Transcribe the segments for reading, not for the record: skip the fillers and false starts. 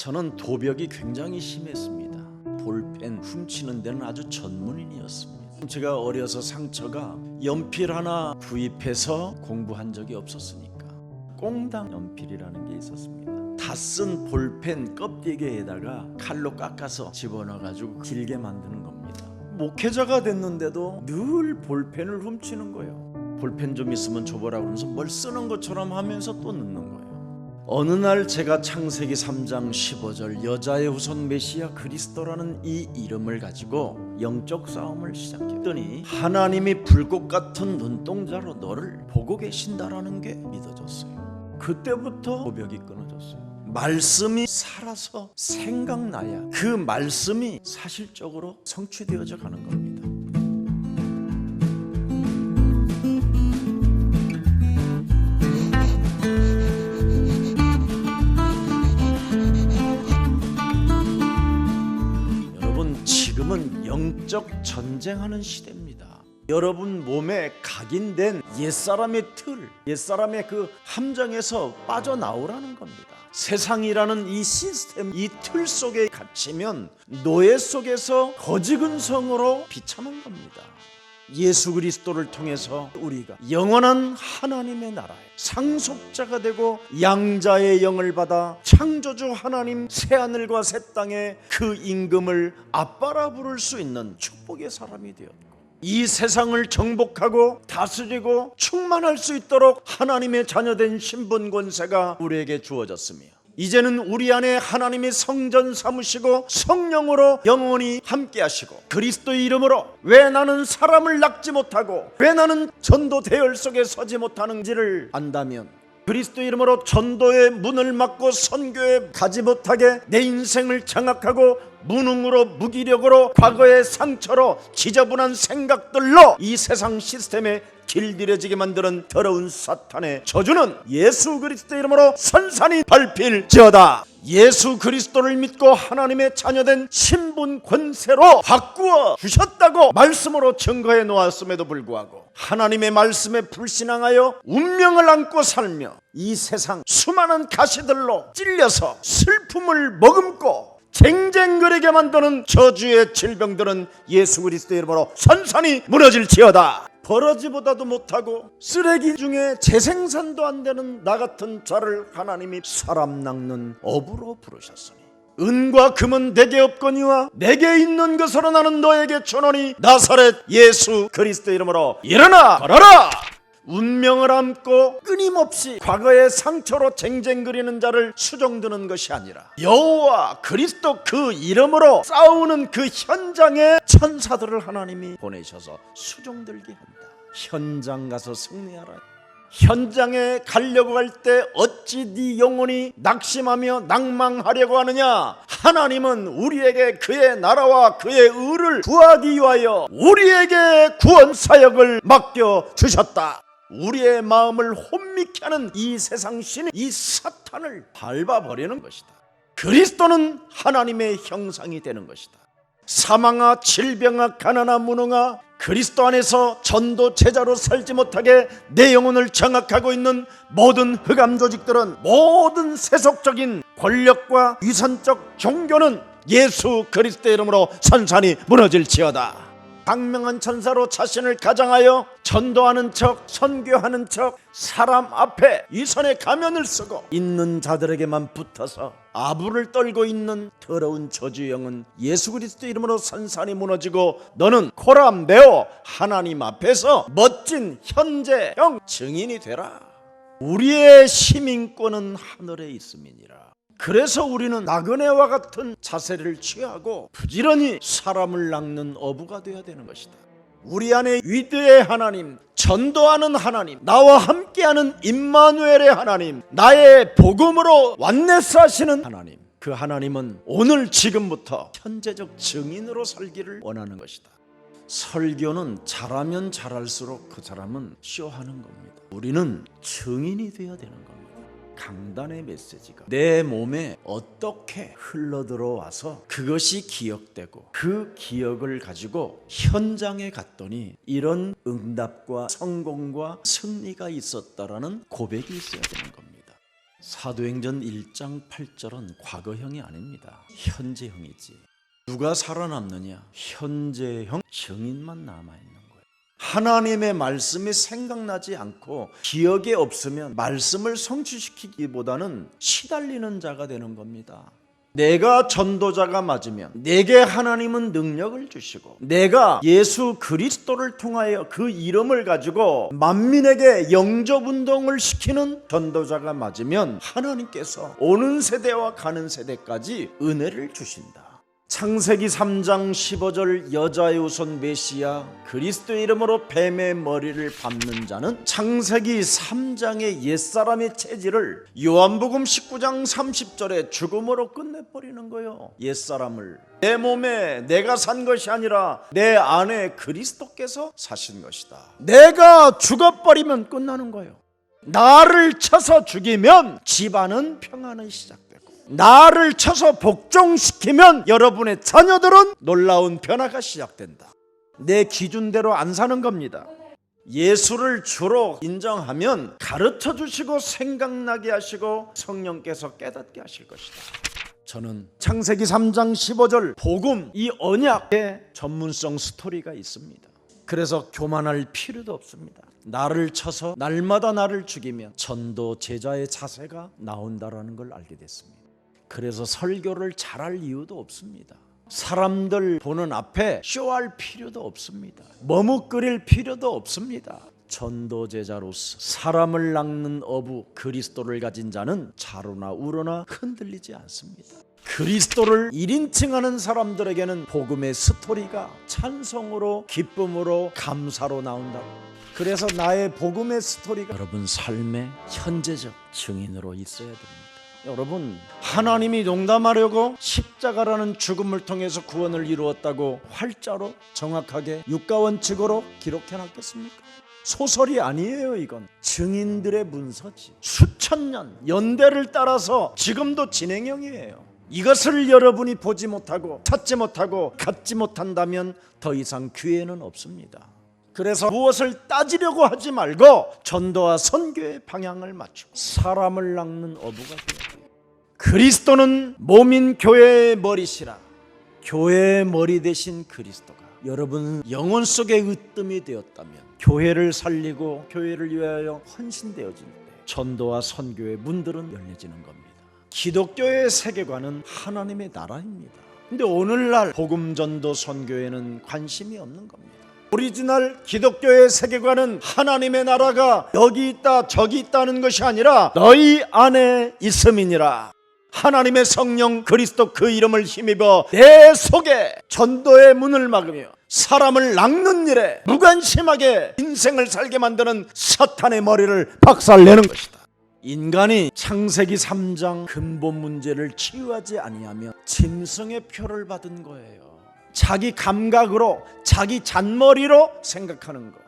저는 도벽이 굉장히 심했습니다. 볼펜 훔치는 데는 아주 전문인이었습니다. 제가 어려서 상처가 연필 하나 구입해서 공부한 적이 없었으니까 꽁당 연필이라는 게 있었습니다. 다 쓴 볼펜 껍데기에다가 칼로 깎아서 집어넣어가지고 길게 만드는 겁니다. 목회자가 됐는데도 늘 볼펜을 훔치는 거예요. 볼펜 좀 있으면 줘보라 그러면서 뭘 쓰는 것처럼 하면서 또 넣는 거예요. 어느 날 제가 창세기 3장 15절 여자의 후손 메시아 그리스도라는 이 이름을 가지고 영적 싸움을 시작했더니 하나님이 불꽃 같은 눈동자로 너를 보고 계신다라는 게 믿어졌어요. 그때부터 고벽이 끊어졌어요. 말씀이 살아서 생각나야 그 말씀이 사실적으로 성취되어져 가는 겁니다. 지금은 영적 전쟁하는 시대입니다. 여러분 몸에 각인된 옛사람의 틀, 옛사람의 그 함정에서 빠져나오라는 겁니다. 세상이라는 이 시스템, 이 틀 속에 갇히면 노예 속에서 거지근성으로 비참한 겁니다. 예수 그리스도를 통해서 우리가 영원한 하나님의 나라의 상속자가 되고 양자의 영을 받아 창조주 하나님 새하늘과 새 땅의 그 임금을 아빠라 부를 수 있는 축복의 사람이 되었고 이 세상을 정복하고 다스리고 충만할 수 있도록 하나님의 자녀된 신분 권세가 우리에게 주어졌으며 이제는 우리 안에 하나님이 성전 삼으시고 성령으로 영원히 함께 하시고 그리스도의 이름으로 왜 나는 사람을 낚지 못하고 왜 나는 전도 대열 속에 서지 못하는지를 안다면 그리스도의 이름으로 전도의 문을 막고 선교에 가지 못하게 내 인생을 장악하고 무능으로 무기력으로 과거의 상처로 지저분한 생각들로 이 세상 시스템에 길들여지게 만드는 더러운 사탄의 저주는 예수 그리스도의 이름으로 선산이 밟힐지어다. 예수 그리스도를 믿고 하나님의 자녀된 신분 권세로 바꾸어 주셨다고 말씀으로 증거해 놓았음에도 불구하고 하나님의 말씀에 불신앙하여 운명을 안고 살며 이 세상 수많은 가시들로 찔려서 슬픔을 머금고 쟁쟁거리게 만드는 저주의 질병들은 예수 그리스도의 이름으로 선산이 무너질지어다. 버러지보다도 못하고 쓰레기 중에 재생산도 안 되는 나 같은 자를 하나님이 사람 낚는 어부로 부르셨으니 은과 금은 내게 없거니와 내게 있는 것으로 나는 너에게 주노니 나사렛 예수 그리스도의 이름으로 일어나 걸어라. 운명을 안고 끊임없이 과거의 상처로 쟁쟁거리는 자를 수종드는 것이 아니라 여호와 그리스도 그 이름으로 싸우는 그 현장에 천사들을 하나님이 보내셔서 수종들게 한다. 현장 가서 승리하라. 현장에 가려고 할 때 어찌 네 영혼이 낙심하며 낭망하려고 하느냐. 하나님은 우리에게 그의 나라와 그의 의를 구하기 위하여 우리에게 구원 사역을 맡겨주셨다. 우리의 마음을 혼미케 하는 이 세상 신의 이 사탄을 밟아버리는 것이다. 그리스도는 하나님의 형상이 되는 것이다. 사망아 질병아 가난아 무능아 그리스도 안에서 전도 제자로 살지 못하게 내 영혼을 장악하고 있는 모든 흑암 조직들은 모든 세속적인 권력과 위선적 종교는 예수 그리스도의 이름으로 선산이 무너질지어다. 강명한 천사로 자신을 가장하여 전도하는 척 선교하는 척 사람 앞에 위선의 가면을 쓰고 있는 자들에게만 붙어서 아부를 떨고 있는 더러운 저주영은 예수 그리스도 이름으로 선산이 무너지고 너는 코람베오 하나님 앞에서 멋진 현재형 증인이 되라. 우리의 시민권은 하늘에 있음이니라. 그래서 우리는 나그네와 같은 자세를 취하고 부지런히 사람을 낚는 어부가 되어야 되는 것이다. 우리 안에 위대의 하나님, 전도하는 하나님, 나와 함께하는 임마누엘의 하나님, 나의 복음으로 완네스 하시는 하나님, 그 하나님은 오늘 지금부터 현재적 증인으로 살기를 원하는 것이다. 설교는 잘하면 잘할수록 그 사람은 쇼하는 겁니다. 우리는 증인이 되어야 되는 겁니다. 강단의 메시지가 내 몸에 어떻게 흘러들어와서 그것이 기억되고 그 기억을 가지고 현장에 갔더니 이런 응답과 성공과 승리가 있었다라는 고백이 있어야 되는 겁니다. 사도행전 1장 8절은 과거형이 아닙니다. 현재형이지. 누가 살아남느냐? 현재형 증인만 남아있는 거예요. 하나님의 말씀이 생각나지 않고 기억에 없으면 말씀을 성취시키기보다는 시달리는 자가 되는 겁니다. 내가 전도자가 맞으면 내게 하나님은 능력을 주시고, 내가 예수 그리스도를 통하여 그 이름을 가지고 만민에게 영접운동을 시키는 전도자가 맞으면 하나님께서 오는 세대와 가는 세대까지 은혜를 주신다. 창세기 3장 15절 여자의 후손 메시아 그리스도의 이름으로 뱀의 머리를 밟는 자는 창세기 3장의 옛사람의 체질을 요한복음 19장 30절에 죽음으로 끝내버리는 거예요. 옛사람을 내 몸에 내가 산 것이 아니라 내 안에 그리스도께서 사신 것이다. 내가 죽어버리면 끝나는 거예요. 나를 쳐서 죽이면 집안은 평안이 시작됩니다. 나를 쳐서 복종시키면 여러분의 자녀들은 놀라운 변화가 시작된다. 내 기준대로 안 사는 겁니다. 예수를 주로 인정하면 가르쳐 주시고 생각나게 하시고 성령께서 깨닫게 하실 것이다. 저는 창세기 3장 15절 복음, 이 언약의 전문성 스토리가 있습니다. 그래서 교만할 필요도 없습니다. 나를 쳐서 날마다 나를 죽이면 전도 제자의 자세가 나온다라는 걸 알게 됐습니다. 그래서 설교를 잘할 이유도 없습니다. 사람들 보는 앞에 쇼할 필요도 없습니다. 머뭇거릴 필요도 없습니다. 전도 제자로서 사람을 낚는 어부 그리스도를 가진 자는 자로나 우로나 흔들리지 않습니다. 그리스도를 1인칭하는 사람들에게는 복음의 스토리가 찬송으로, 기쁨으로, 감사로 나온다. 그래서 나의 복음의 스토리가 여러분 삶의 현재적 증인으로 있어야 됩니다. 여러분, 하나님이 농담하려고 십자가라는 죽음을 통해서 구원을 이루었다고 활자로 정확하게 육가원칙으로 기록해놨겠습니까? 소설이 아니에요. 이건 증인들의 문서지. 수천 년 연대를 따라서 지금도 진행형이에요. 이것을 여러분이 보지 못하고 찾지 못하고 갖지 못한다면 더 이상 기회는 없습니다. 그래서 무엇을 따지려고 하지 말고 전도와 선교의 방향을 맞추고 사람을 낚는 어부가 되어야 돼요. 그리스도는 몸인 교회의 머리시라. 교회의 머리 되신 그리스도가 여러분 영혼 속에 으뜸이 되었다면 교회를 살리고 교회를 위하여 헌신되어질 때 전도와 선교의 문들은 열려지는 겁니다. 기독교의 세계관은 하나님의 나라입니다. 근데 오늘날 복음 전도 선교에는 관심이 없는 겁니다. 오리지널 기독교의 세계관은 하나님의 나라가 여기 있다 저기 있다는 것이 아니라 너희 안에 있음이니라. 하나님의 성령 그리스도 그 이름을 힘입어 내 속에 전도의 문을 막으며 사람을 낚는 일에 무관심하게 인생을 살게 만드는 사탄의 머리를 박살내는 것이다. 인간이 창세기 3장 근본 문제를 치유하지 아니하면 짐승의 표를 받은 거예요. 자기 감각으로 자기 잔머리로 생각하는 거.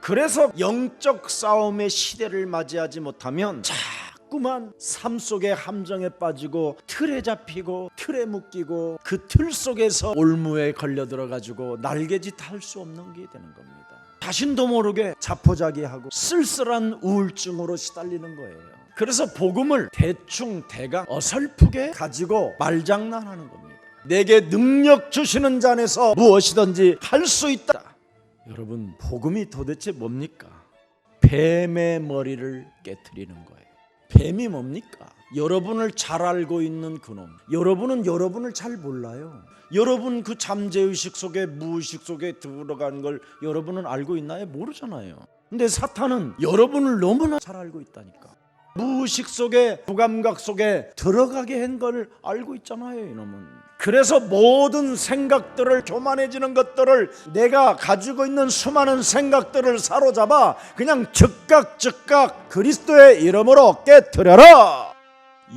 그래서 영적 싸움의 시대를 맞이하지 못하면 자꾸만 삶 속의 함정에 빠지고 틀에 잡히고 틀에 묶이고 그 틀 속에서 올무에 걸려들어가지고 날개짓 할 수 없는 게 되는 겁니다. 자신도 모르게 자포자기하고 쓸쓸한 우울증으로 시달리는 거예요. 그래서 복음을 대충 대강 어설프게 가지고 말장난하는 겁니다. 내게 능력 주시는 자 안에서 무엇이든지 할 수 있다. 여러분, 복음이 도대체 뭡니까? 뱀의 머리를 깨트리는 거예요. 뱀이 뭡니까? 여러분을 잘 알고 있는 그놈. 여러분은 여러분을 잘 몰라요. 여러분 그 잠재의식 속에 무의식 속에 들어간 걸 여러분은 알고 있나요? 모르잖아요. 근데 사탄은 여러분을 너무나 잘 알고 있다니까. 무의식 속에 부감각 속에 들어가게 한 걸 알고 있잖아요. 이놈은. 그래서 모든 생각들을, 교만해지는 것들을, 내가 가지고 있는 수많은 생각들을 사로잡아 그냥 즉각 그리스도의 이름으로 깨트려라.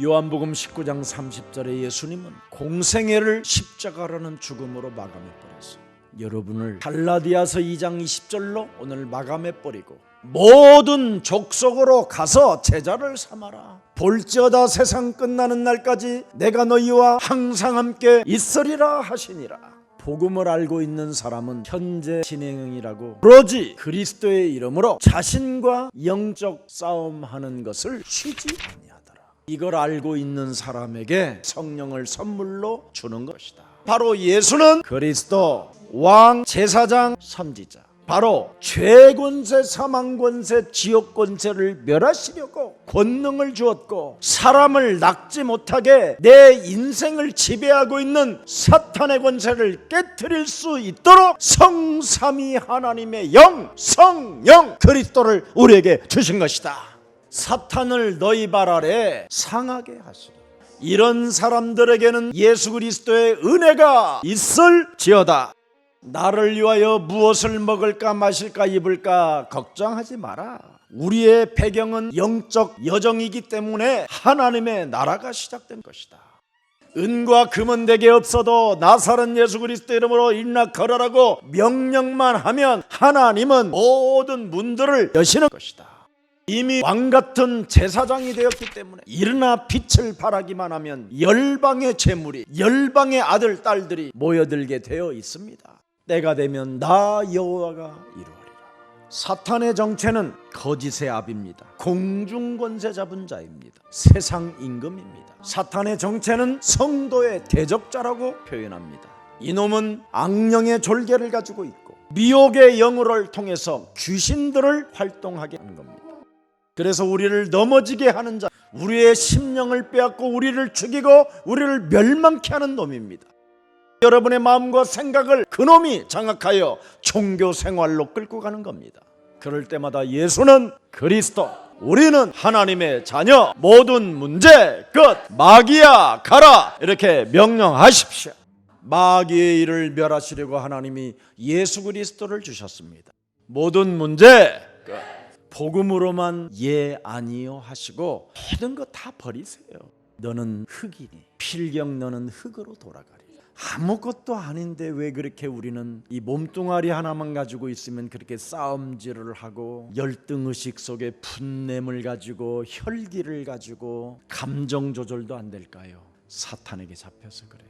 요한복음 19장 30절에 예수님은 공생애를 십자가라는 죽음으로 마감해버렸어요. 여러분을 갈라디아서 2장 20절로 오늘 마감해버리고 모든 족속으로 가서 제자를 삼아라. 볼지어다 세상 끝나는 날까지 내가 너희와 항상 함께 있으리라 하시니라. 복음을 알고 있는 사람은 현재 진행형이라고 오로지 그리스도의 이름으로 자신과 영적 싸움하는 것을 쉬지 아니하더라. 이걸 알고 있는 사람에게 성령을 선물로 주는 것이다. 바로 예수는 그리스도, 왕, 제사장, 선지자, 바로 죄권세, 사망권세, 지옥권세를 멸하시려고 권능을 주었고, 사람을 낙지 못하게 내 인생을 지배하고 있는 사탄의 권세를 깨트릴 수 있도록 성삼위 하나님의 영, 성령 그리스도를 우리에게 주신 것이다. 사탄을 너희 발 아래 상하게 하시리. 이런 사람들에게는 예수 그리스도의 은혜가 있을지어다. 나를 위하여 무엇을 먹을까 마실까 입을까 걱정하지 마라. 우리의 배경은 영적 여정이기 때문에 하나님의 나라가 시작된 것이다. 은과 금은 내게 없어도 나사렛 예수 그리스도 이름으로 일어나 걸어라고 명령만 하면 하나님은 모든 문들을 여시는 것이다. 이미 왕같은 제사장이 되었기 때문에 일어나 빛을 발하기만 하면 열방의 재물이, 열방의 아들 딸들이 모여들게 되어 있습니다. 때가 되면 나 여호와가 이루어리라. 사탄의 정체는 거짓의 압입니다. 공중권세 잡은 자입니다. 세상 임금입니다. 사탄의 정체는 성도의 대적자라고 표현합니다. 이놈은 악령의 졸개를 가지고 있고 미혹의 영으로를 통해서 귀신들을 활동하게 하는 겁니다. 그래서 우리를 넘어지게 하는 자, 우리의 심령을 빼앗고 우리를 죽이고 우리를 멸망케 하는 놈입니다. 여러분의 마음과 생각을 그놈이 장악하여 종교 생활로 끌고 가는 겁니다. 그럴 때마다 예수는 그리스도, 우리는 하나님의 자녀, 모든 문제 끝, 마귀야 가라 이렇게 명령하십시오. 마귀의 일을 멸하시려고 하나님이 예수 그리스도를 주셨습니다. 모든 문제 끝. 복음으로만 예 아니요 하시고 모든 거 다 버리세요. 너는 흙이니 필경 너는 흙으로 돌아가리. 아무것도 아닌데 왜 그렇게 우리는 이 몸뚱아리 하나만 가지고 있으면 그렇게 싸움질을 하고 열등의식 속에 분냄을 가지고 혈기를 가지고 감정 조절도 안 될까요? 사탄에게 잡혀서 그래요.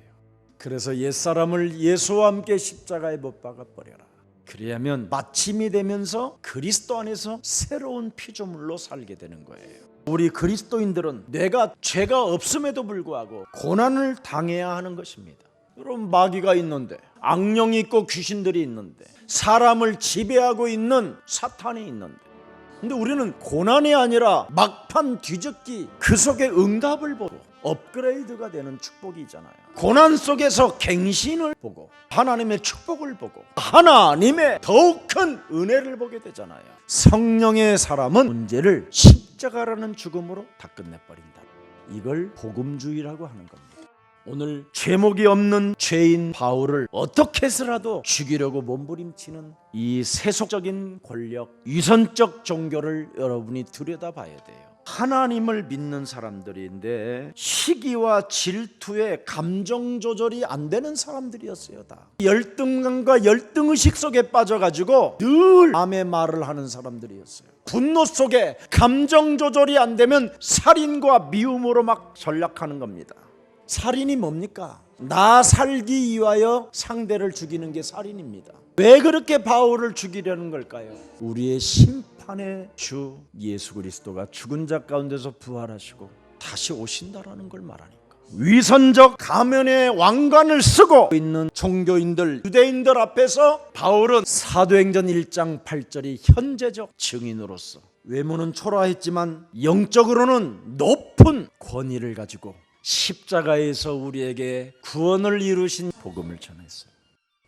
그래서 옛사람을 예수와 함께 십자가에 못 박아 버려라. 그래야면 마침이 되면서 그리스도 안에서 새로운 피조물로 살게 되는 거예요. 우리 그리스도인들은 내가 죄가 없음에도 불구하고 고난을 당해야 하는 것입니다. 여러분, 마귀가 있는데, 악령이 있고 귀신들이 있는데, 사람을 지배하고 있는 사탄이 있는데, 근데 우리는 고난이 아니라 막판 뒤집기, 그 속에 응답을 보고 업그레이드가 되는 축복이 있잖아요. 고난 속에서 갱신을 보고 하나님의 축복을 보고 하나님의 더욱 큰 은혜를 보게 되잖아요. 성령의 사람은 문제를 십자가라는 죽음으로 다 끝내버린다. 이걸 복음주의라고 하는 겁니다. 오늘 죄목이 없는 죄인 바울을 어떻게 해서라도 죽이려고 몸부림치는 이 세속적인 권력, 위선적 종교를 여러분이 들여다봐야 돼요. 하나님을 믿는 사람들인데 시기와 질투에 감정 조절이 안 되는 사람들이었어요. 다 열등감과 열등의식 속에 빠져가지고 늘 남의 말을 하는 사람들이었어요. 분노 속에 감정 조절이 안 되면 살인과 미움으로 막 전락하는 겁니다. 살인이 뭡니까? 나 살기 위하여 상대를 죽이는 게 살인입니다. 왜 그렇게 바울을 죽이려는 걸까요? 우리의 심판의 주 예수 그리스도가 죽은 자 가운데서 부활하시고 다시 오신다라는 걸 말하니까. 위선적 가면의 왕관을 쓰고 있는 종교인들, 유대인들 앞에서 바울은 사도행전 1장 8절이 현재적 증인으로서 외모는 초라했지만 영적으로는 높은 권위를 가지고 십자가에서 우리에게 구원을 이루신 복음을 전했어요.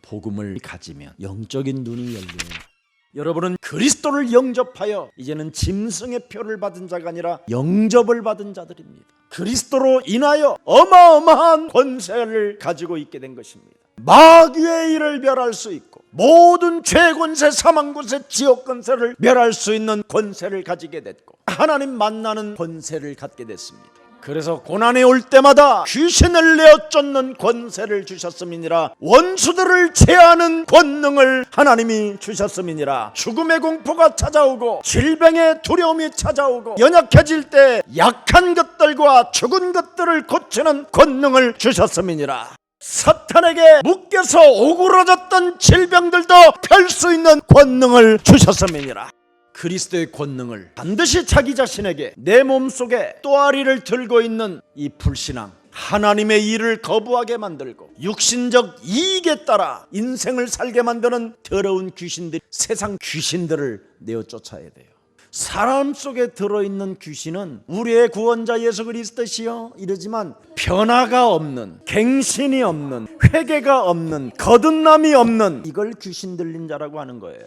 복음을 가지면 영적인 눈이 열려요. 여러분은 그리스도를 영접하여 이제는 짐승의 표를 받은 자가 아니라 영접을 받은 자들입니다. 그리스도로 인하여 어마어마한 권세를 가지고 있게 된 것입니다. 마귀의 일을 멸할 수 있고 모든 죄 권세, 사망 권세, 지옥 권세를 멸할 수 있는 권세를 가지게 됐고 하나님 만나는 권세를 갖게 됐습니다. 그래서 고난이 올 때마다 귀신을 내어 쫓는 권세를 주셨음이니라. 원수들을 제하는 권능을 하나님이 주셨음이니라. 죽음의 공포가 찾아오고 질병의 두려움이 찾아오고 연약해질 때 약한 것들과 죽은 것들을 고치는 권능을 주셨음이니라. 사탄에게 묶여서 오그러졌던 질병들도 펼 수 있는 권능을 주셨음이니라. 그리스도의 권능을 반드시 자기 자신에게, 내 몸속에 또아리를 들고 있는 이 불신앙, 하나님의 일을 거부하게 만들고 육신적 이익에 따라 인생을 살게 만드는 더러운 귀신들, 세상 귀신들을 내어 쫓아야 돼요. 사람 속에 들어있는 귀신은 우리의 구원자 예수 그리스도시여 이러지만 변화가 없는, 갱신이 없는, 회개가 없는, 거듭남이 없는, 이걸 귀신 들린 자라고 하는 거예요.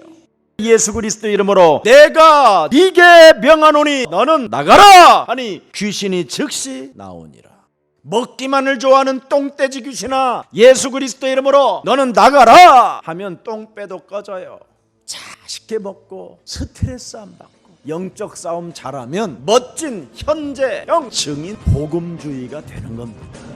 예수 그리스도 이름으로 내가 네게 명하노니 너는 나가라 하니 귀신이 즉시 나오니라. 먹기만을 좋아하는 똥돼지 귀신아, 예수 그리스도 이름으로 너는 나가라 하면 똥배도 꺼져요. 맛있게 먹고 스트레스 안 받고 영적 싸움 잘하면 멋진 현재형 증인 복음주의가 되는 겁니다.